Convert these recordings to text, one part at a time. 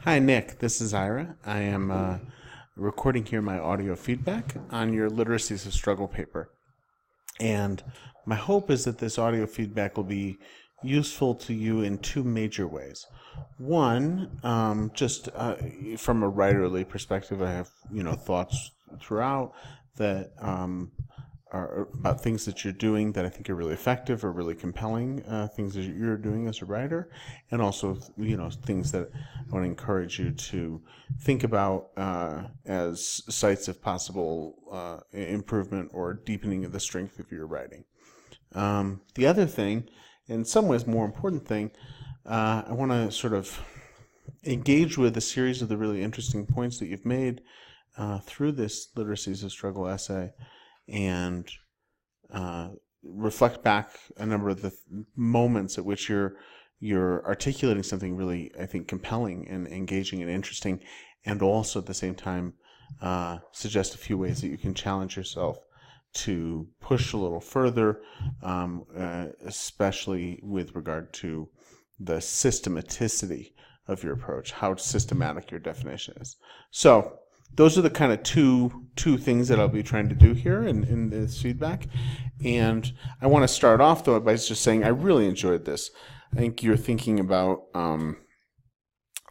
Hi, Nick. This is Ira. I am recording here my audio feedback on your Literacies of Struggle paper. And my hope is that this audio feedback will be useful to you in two major ways. One, just from a writerly perspective, I have thoughts throughout that are about things that you're doing that I think are really effective or really compelling, things that you're doing as a writer, and also things that I want to encourage you to think about as sites of possible improvement or deepening of the strength of your writing. The other thing, in some ways more important thing, I want to sort of engage with a series of the really interesting points that you've made through this Literacies of Struggle essay, and reflect back a number of the moments at which you're articulating something really, I think, compelling and engaging and interesting, and also at the same time suggest a few ways that you can challenge yourself to push a little further, especially with regard to the systematicity of your approach, how systematic your definition is. So those are the kind of two things that I'll be trying to do here in this feedback. And I want to start off, though, by just saying I really enjoyed this. I think you're thinking about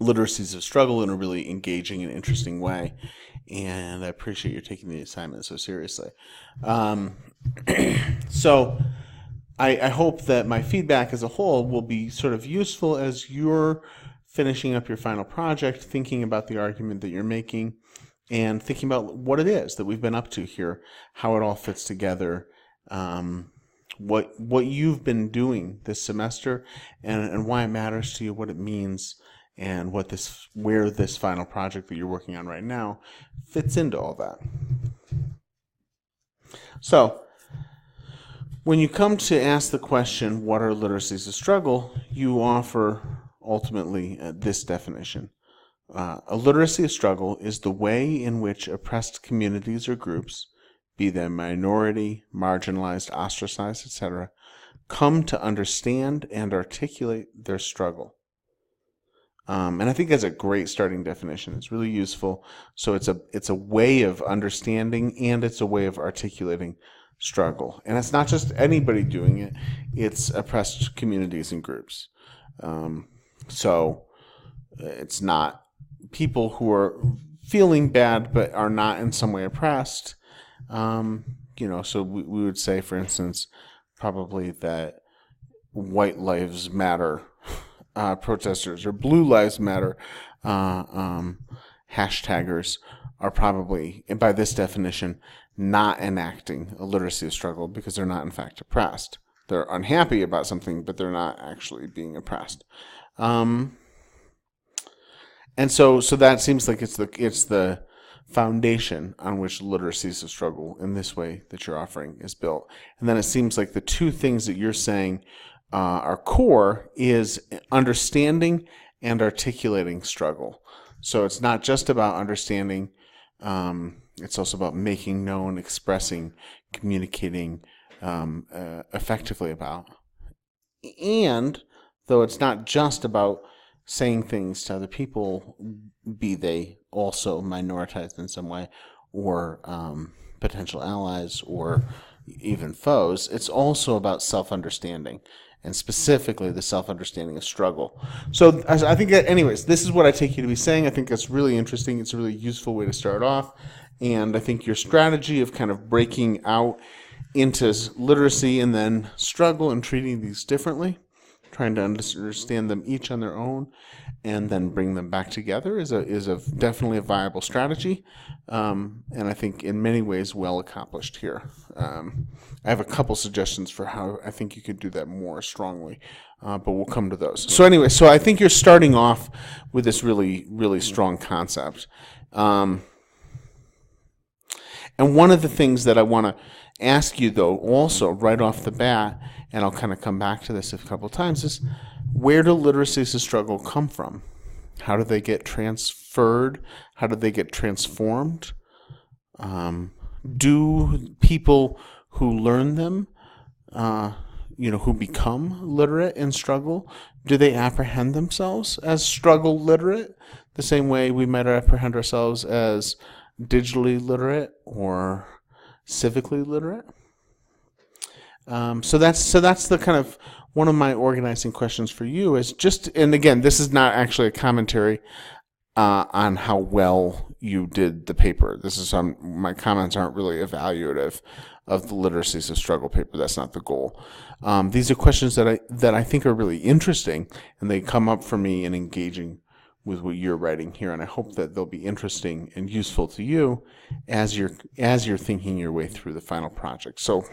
literacies of struggle in a really engaging and interesting way. And I appreciate you taking the assignment so seriously. So I hope that my feedback as a whole will be sort of useful as you're finishing up your final project, thinking about the argument that you're making, and thinking about what it is that we've been up to here, how it all fits together, what you've been doing this semester, and why it matters to you, what it means, and where this final project that you're working on right now fits into all that. So, when you come to ask the question, what are literacies of struggle, you offer ultimately this definition. A literacy of struggle is the way in which oppressed communities or groups, be they minority, marginalized, ostracized, etc., come to understand and articulate their struggle. And I think that's a great starting definition. It's really useful. So it's a way of understanding, and it's a way of articulating struggle. And it's not just anybody doing it. It's oppressed communities and groups. So it's not people who are feeling bad but are not in some way oppressed. So we would say, for instance, probably that white lives matter protesters or blue lives matter hashtaggers are probably, by this definition, not enacting a literacy of struggle because they're not in fact oppressed. They're unhappy about something, but they're not actually being oppressed. And so that seems like it's the foundation on which literacies of struggle in this way that you're offering is built. And then it seems like the two things that you're saying are core is understanding and articulating struggle. So it's not just about understanding, it's also about making known, expressing, communicating effectively about. And though it's not just about saying things to other people, be they also minoritized in some way, or potential allies, or even foes, it's also about self-understanding, and specifically the self-understanding of struggle. So I think that, anyways, this is what I take you to be saying. I think that's really interesting. It's a really useful way to start off. And I think your strategy of kind of breaking out into literacy and then struggle and treating these differently, trying to understand them each on their own, and then bring them back together is definitely a viable strategy, and I think in many ways well accomplished here. I have a couple suggestions for how I think you could do that more strongly, but we'll come to those. So anyway, I think you're starting off with this really, really strong concept. And one of the things that I want to ask you, though, also right off the bat, and I'll kind of come back to this a couple of times, is where do literacies of struggle come from? How do they get transferred? How do they get transformed? Do people who learn them, who become literate in struggle, do they apprehend themselves as struggle literate? the same way we might apprehend ourselves as digitally literate or civically literate. So that's the kind of one of my organizing questions for you is just, and again, this is not actually a commentary on how well you did the paper. This is my comments aren't really evaluative of the literacies of struggle paper. That's not the goal. These are questions that I think are really interesting, and they come up for me in engaging with what you're writing here, and I hope that they'll be interesting and useful to you as you're thinking your way through the final project. So,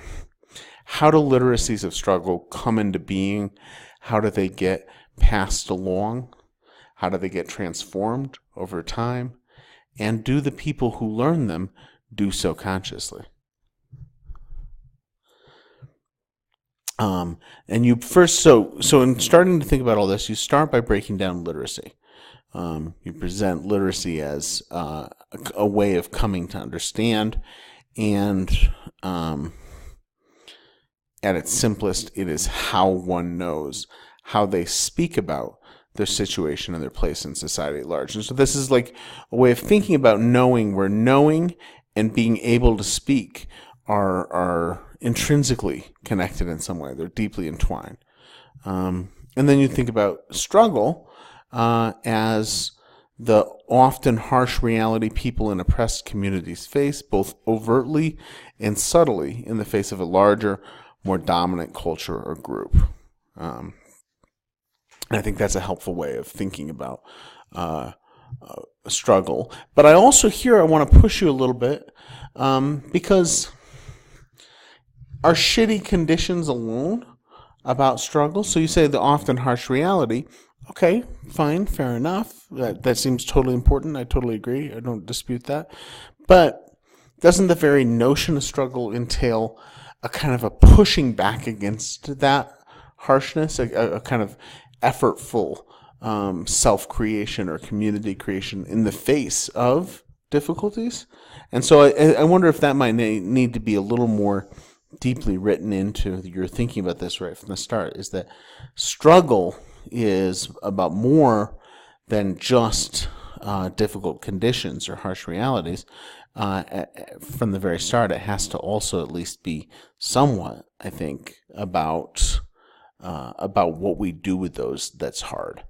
how do literacies of struggle come into being? How do they get passed along? How do they get transformed over time? And do the people who learn them do so consciously? And you first, so in starting to think about all this, you start by breaking down literacy. You present literacy as a way of coming to understand, and at its simplest, it is how one knows, how they speak about their situation and their place in society at large. And so this is like a way of thinking about knowing, where knowing and being able to speak are intrinsically connected in some way. They're deeply entwined. And then you think about struggle as the often harsh reality people in oppressed communities face, both overtly and subtly, in the face of a larger, more dominant culture or group. And I think that's a helpful way of thinking about struggle. But I also I want to push you a little bit because are shitty conditions alone about struggle? So you say the often harsh reality. Okay, fine, fair enough. That seems totally important. I totally agree. I don't dispute that. But doesn't the very notion of struggle entail a kind of a pushing back against that harshness, a kind of effortful self-creation or community creation in the face of difficulties? And so I wonder if that might need to be a little more deeply written into your thinking about this right from the start, is that struggle is about more than just difficult conditions or harsh realities. From the very start, it has to also at least be somewhat, I think, about what we do with those that's hard.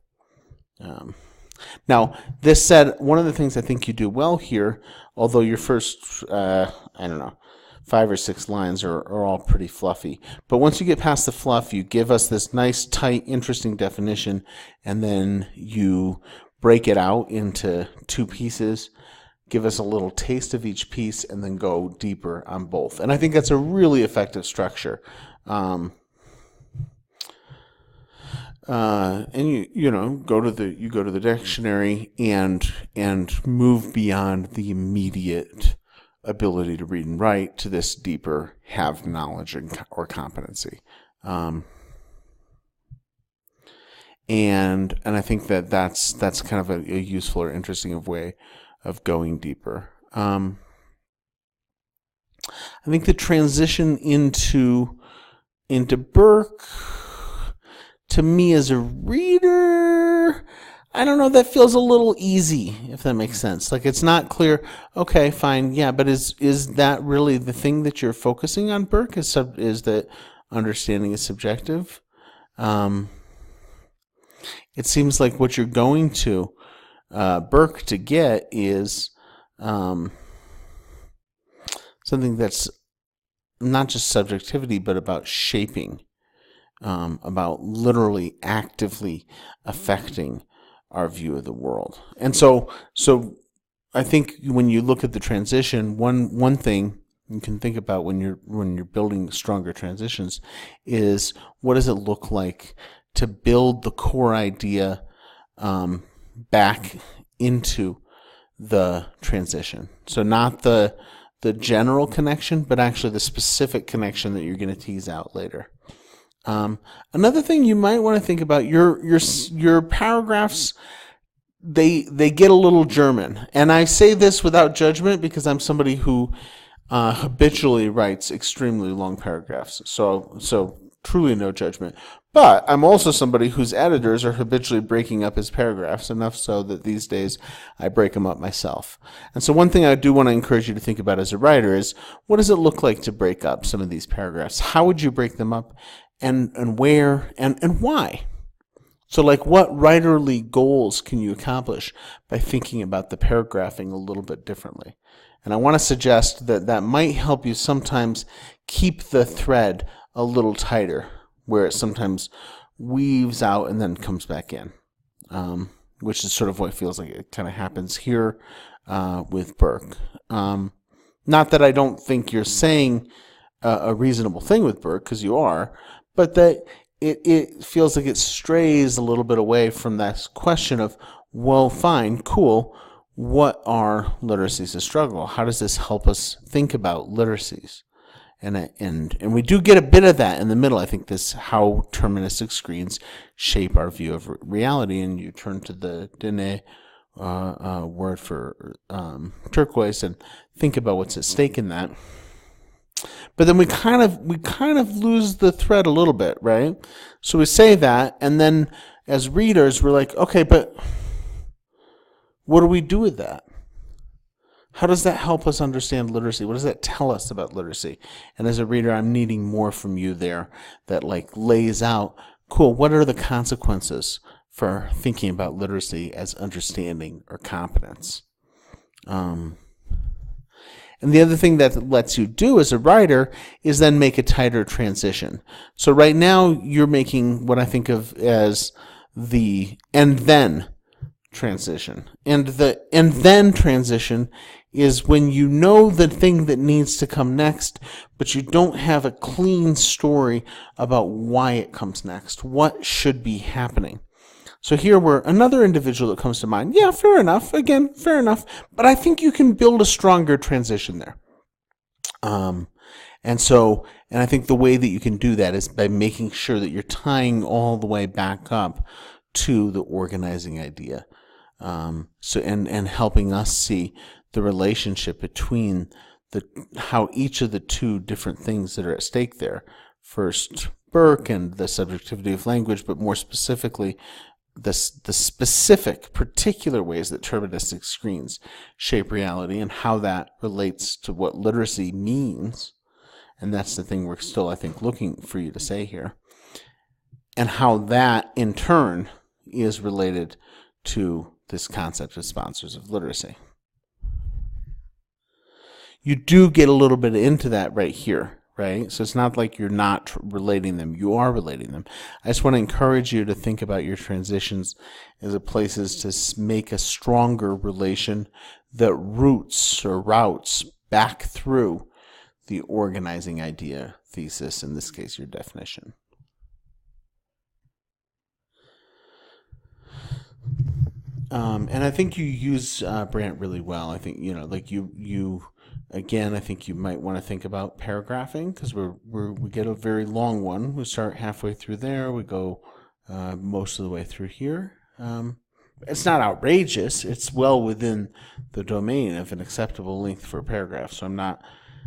Now, this said, one of the things I think you do well here, although your first, 5 or 6 lines are all pretty fluffy, but once you get past the fluff, you give us this nice, tight, interesting definition, and then you break it out into 2 pieces, give us a little taste of each piece, and then go deeper on both. And I think that's a really effective structure. And you go to the dictionary and move beyond the immediate ability to read and write to this deeper have knowledge or competency. And I think that's kind of a useful or interesting way of going deeper. I think the transition into Burke, to me as a reader, I don't know, that feels a little easy, if that makes sense. Like, it's not clear, okay, fine, yeah, but is that really the thing that you're focusing on, Burke? Is that understanding is subjective? It seems like what you're going to Burke to get is something that's not just subjectivity, but about shaping, about literally actively affecting our view of the world. And so I think when you look at the transition, one thing you can think about when you're building stronger transitions is, what does it look like to build the core idea back into the transition? So not the general connection, but actually the specific connection that you're going to tease out later. Another thing you might want to think about, your paragraphs, they get a little German. And I say this without judgment because I'm somebody who habitually writes extremely long paragraphs. So truly no judgment. But I'm also somebody whose editors are habitually breaking up his paragraphs, enough so that these days I break them up myself. And so one thing I do want to encourage you to think about as a writer is, what does it look like to break up some of these paragraphs? How would you break them up, and where, and why? So like, what writerly goals can you accomplish by thinking about the paragraphing a little bit differently? And I want to suggest that that might help you sometimes keep the thread a little tighter, where it sometimes weaves out and then comes back in, which is sort of what feels like it kind of happens here with Burke. Not that I don't think you're saying a reasonable thing with Burke, because you are, but that it feels like it strays a little bit away from that question of, well, fine, cool, what are literacies of struggle? How does this help us think about literacies? And we do get a bit of that in the middle. I think this, how deterministic screens shape our view of reality, and you turn to the Dene word for turquoise and think about what's at stake in that. But then we kind of lose the thread a little bit, right? So we say that, and then as readers, we're like, okay, but what do we do with that? How does that help us understand literacy? What does that tell us about literacy? And as a reader, I'm needing more from you there that like lays out, cool, what are the consequences for thinking about literacy as understanding or competence? And the other thing that lets you do as a writer is then make a tighter transition. So right now you're making what I think of as the and then transition. And the and then transition is when you know the thing that needs to come next, but you don't have a clean story about why it comes next. What should be happening? So here we're another individual that comes to mind. Yeah, fair enough. Again, fair enough. But I think you can build a stronger transition there. And I think the way that you can do that is by making sure that you're tying all the way back up to the organizing idea. And helping us see the relationship between how each of the two different things that are at stake there. First, Burke and the subjectivity of language, but more specifically, the specific particular ways that deterministic screens shape reality and how that relates to what literacy means. And that's the thing we're still, I think, looking for you to say here. And how that, in turn, is related to this concept of sponsors of literacy. You do get a little bit into that right here, right? So it's not like you're not relating them. You are relating them. I just want to encourage you to think about your transitions as places to make a stronger relation that routes back through the organizing idea, thesis, in this case, your definition. And I think you use Brandt really well. I think, like you again, I think you might want to think about paragraphing, because we get a very long one. We start halfway through there. We go most of the way through here. It's not outrageous. It's well within the domain of an acceptable length for a paragraph. So I'm not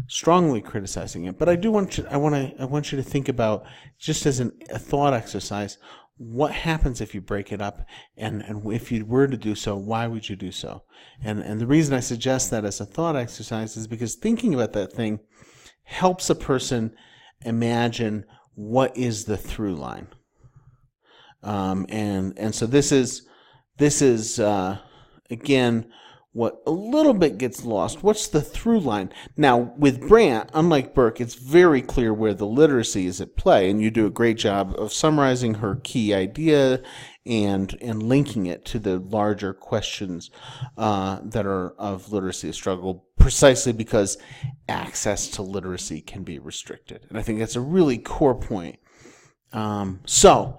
strongly criticizing it, but I want you to think about, just as a thought exercise, what happens if you break it up, and if you were to do so, why would you do so? And the reason I suggest that as a thought exercise is because thinking about that thing helps a person imagine what is the through line. And so this is again what a little bit gets lost. What's the through line? Now, with Brandt, unlike Burke, it's very clear where the literacy is at play, and you do a great job of summarizing her key idea and linking it to the larger questions that are of literacy struggle, precisely because access to literacy can be restricted. And I think that's a really core point. So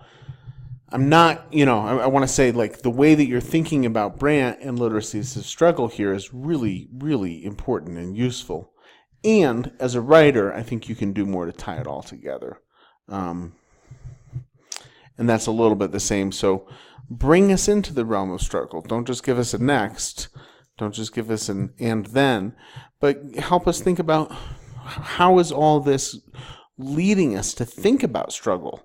I'm not, I want to say, like, the way that you're thinking about Brandt and literacies of struggle here is really, really important and useful. And as a writer, I think you can do more to tie it all together. And that's a little bit the same. So bring us into the realm of struggle. Don't just give us a next. Don't just give us an and then. But help us think about, how is all this leading us to think about struggle?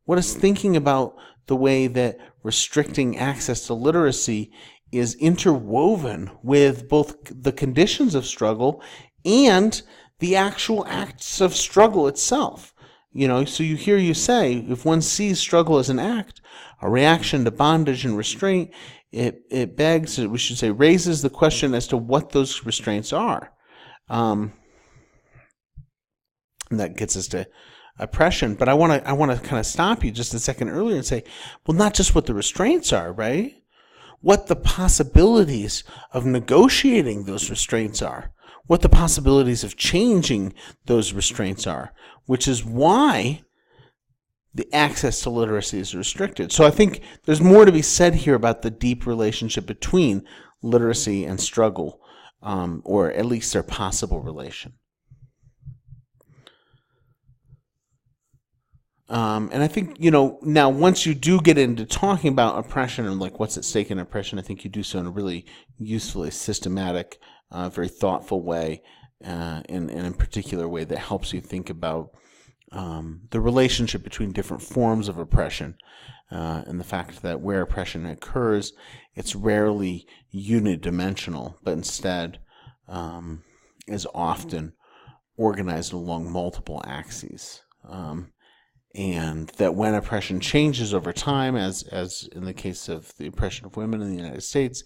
What is thinking about the way that restricting access to literacy is interwoven with both the conditions of struggle and the actual acts of struggle itself? So you say, if one sees struggle as an act, a reaction to bondage and restraint, it begs, we should say, raises the question as to what those restraints are. And that gets us to oppression. But I want to kind of stop you just a second earlier and say, well, not just what the restraints are, right? What the possibilities of negotiating those restraints are, what the possibilities of changing those restraints are, which is why the access to literacy is restricted. So I think there's more to be said here about the deep relationship between literacy and struggle, or at least their possible relation. And I think, now once you do get into talking about oppression and like what's at stake in oppression, I think you do so in a really usefully systematic, very thoughtful way, in a particular way that helps you think about the relationship between different forms of oppression, and the fact that where oppression occurs, it's rarely unidimensional, but instead is often organized along multiple axes. And that when oppression changes over time, as in the case of the oppression of women in the United States,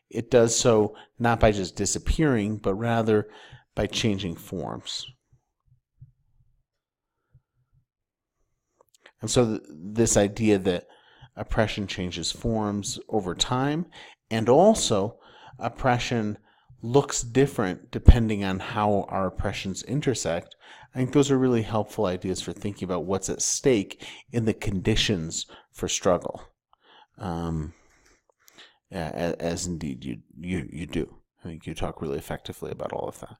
it does so not by just disappearing, but rather by changing forms. And so this idea that oppression changes forms over time, and also oppression looks different depending on how our oppressions intersect, I think those are really helpful ideas for thinking about what's at stake in the conditions for struggle, as indeed you do. I think you talk really effectively about all of that.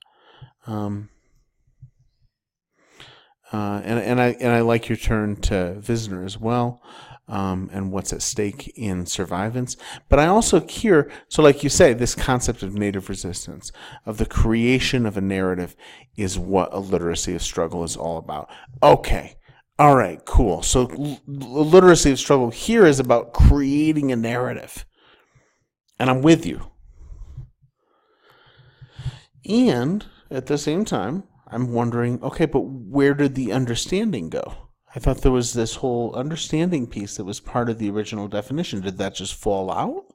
And I like your turn to visitor as well, and what's at stake in survivance. But I also hear, so like you say, this concept of native resistance, of the creation of a narrative, is what a literacy of struggle is all about. Okay, all right, cool. So literacy of struggle here is about creating a narrative. And I'm with you. And at the same time, I'm wondering, okay, but where did the understanding go? I thought there was this whole understanding piece that was part of the original definition. Did that just fall out?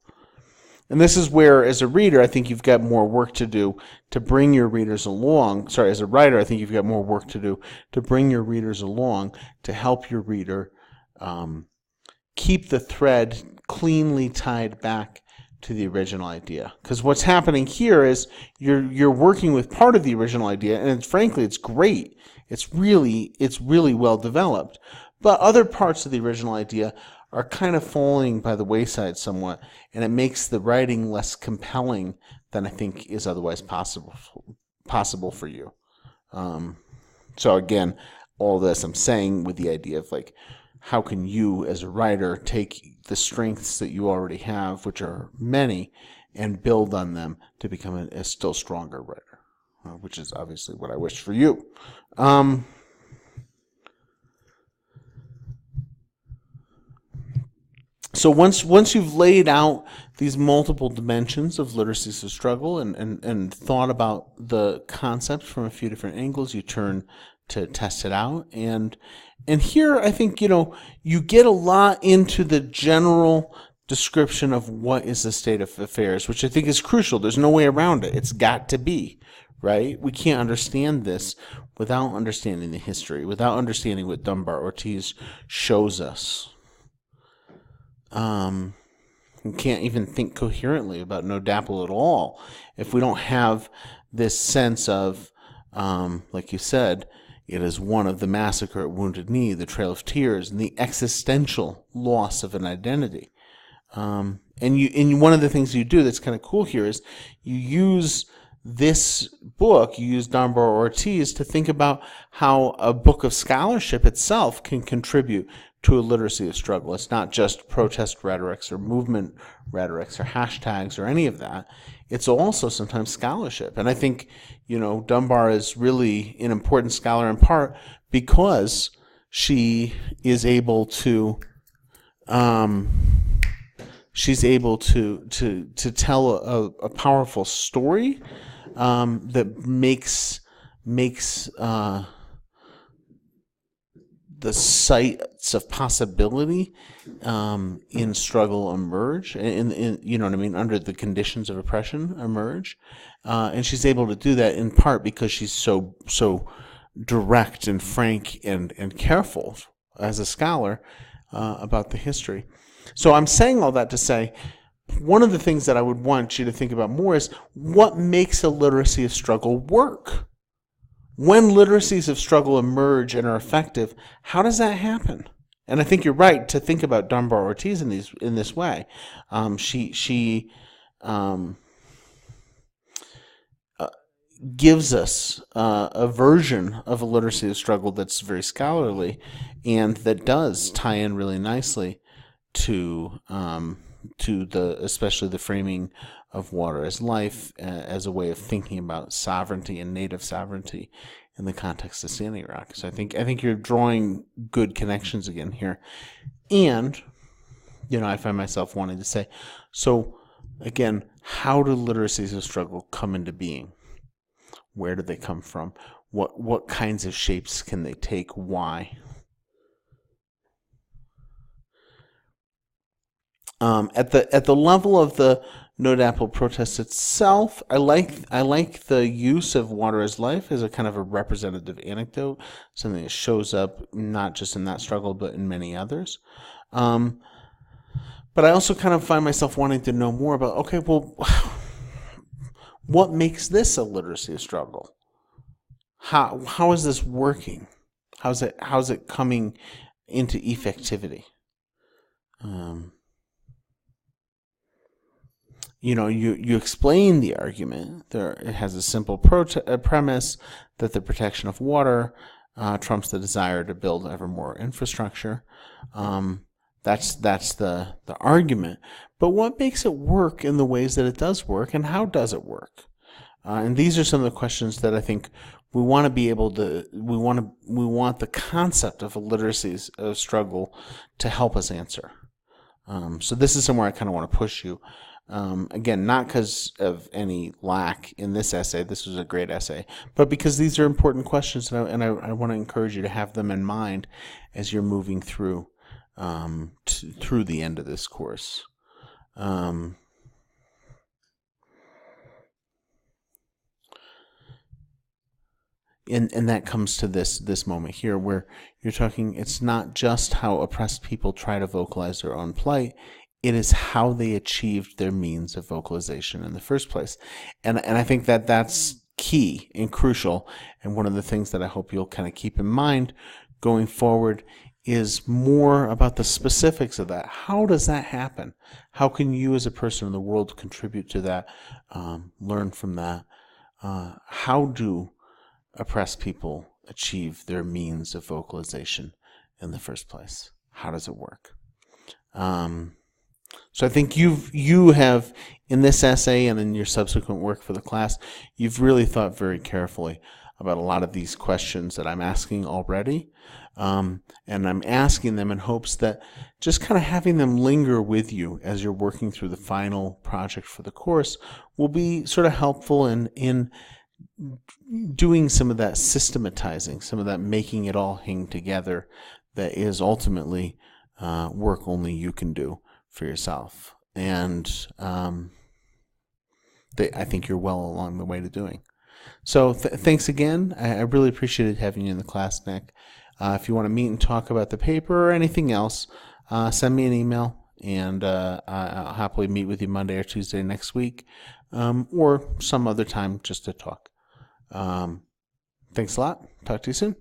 And this is where, as a reader, I think you've got more work to do to bring your readers along. Sorry, as a writer, I think you've got more work to do to bring your readers along, to help your reader keep the thread cleanly tied back to the original idea. Because what's happening here is you're working with part of the original idea, and frankly, it's great. It's really well developed. But other parts of the original idea are kind of falling by the wayside somewhat, and it makes the writing less compelling than I think is otherwise possible for you. So again, all this I'm saying with the idea of like, how can you as a writer take the strengths that you already have, which are many, and build on them to become a still stronger writer, which is obviously what I wish for you. So once you've laid out these multiple dimensions of literacy of struggle and thought about the concept from a few different angles, you turn to test it out. And here I think, you get a lot into the general description of what is the state of affairs, which I think is crucial. There's no way around it. It's got to be, right? We can't understand this without understanding the history, without understanding what Dunbar Ortiz shows us. We can't even think coherently about No Dapple at all if we don't have this sense of, like you said, it is one of the massacre at Wounded Knee, the Trail of Tears, and the existential loss of an identity. And one of the things you do that's kind of cool here is you use this book, you use Dunbar Ortiz to think about how a book of scholarship itself can contribute to a literacy of struggle. It's not just protest rhetorics or movement rhetorics or hashtags or any of that. It's also sometimes scholarship. And I think, Dunbar is really an important scholar in part because she is able to she's able to tell a powerful story that makes the sights of possibility in struggle emerge, in you know what I mean, under the conditions of oppression emerge, and she's able to do that in part because she's so direct and frank and careful as a scholar about the history. So I'm saying all that to say, one of the things that I would want you to think about more is what makes a literacy of struggle work. When literacies of struggle emerge and are effective, how does that happen? And I think you're right to think about Dunbar Ortiz in this way. She gives us a version of a literacy of struggle that's very scholarly and that does tie in really nicely to especially the framing of water as life, as a way of thinking about sovereignty and native sovereignty in the context of Standing Rock. So I think you're drawing good connections again here. And, I find myself wanting to say, so again, how do literacies of struggle come into being? Where do they come from? What kinds of shapes can they take? Why? At the level of the No Dapple protest itself, I like the use of water as life as a kind of a representative anecdote, something that shows up not just in that struggle but in many others. But I also kind of find myself wanting to know more about, okay, well, what makes this a literacy struggle? How is this working? How's it coming into effectivity? You explain the argument. It has a simple premise that the protection of water trumps the desire to build ever more infrastructure. That's the argument. But what makes it work in the ways that it does work, and how does it work? And these are some of the questions that I think we want to be able to. We want the concept of a literacy struggle to help us answer. So this is somewhere I kind of want to push you. Again, not because of any lack in this essay. This was a great essay, but because these are important questions, and I want to encourage you to have them in mind as you're moving through through the end of this course. And that comes to this moment here where you're talking, it's not just how oppressed people try to vocalize their own plight, it is how they achieved their means of vocalization in the first place. And I think that that's key and crucial, and one of the things that I hope you'll kind of keep in mind going forward is more about the specifics of that. How does that happen? How can you as a person in the world contribute to that, learn from that? How do oppressed people achieve their means of vocalization in the first place? How does it work? So I think you have, in this essay and in your subsequent work for the class, you've really thought very carefully about a lot of these questions that I'm asking already. And I'm asking them in hopes that just kind of having them linger with you as you're working through the final project for the course will be sort of helpful in doing some of that systematizing, some of that making it all hang together that is ultimately work only you can do for yourself. And I think you're well along the way to doing. So thanks again. I really appreciated having you in the class, Nick. If you want to meet and talk about the paper or anything else, send me an email, and I'll happily meet with you Monday or Tuesday next week, or some other time just to talk. Thanks a lot. Talk to you soon.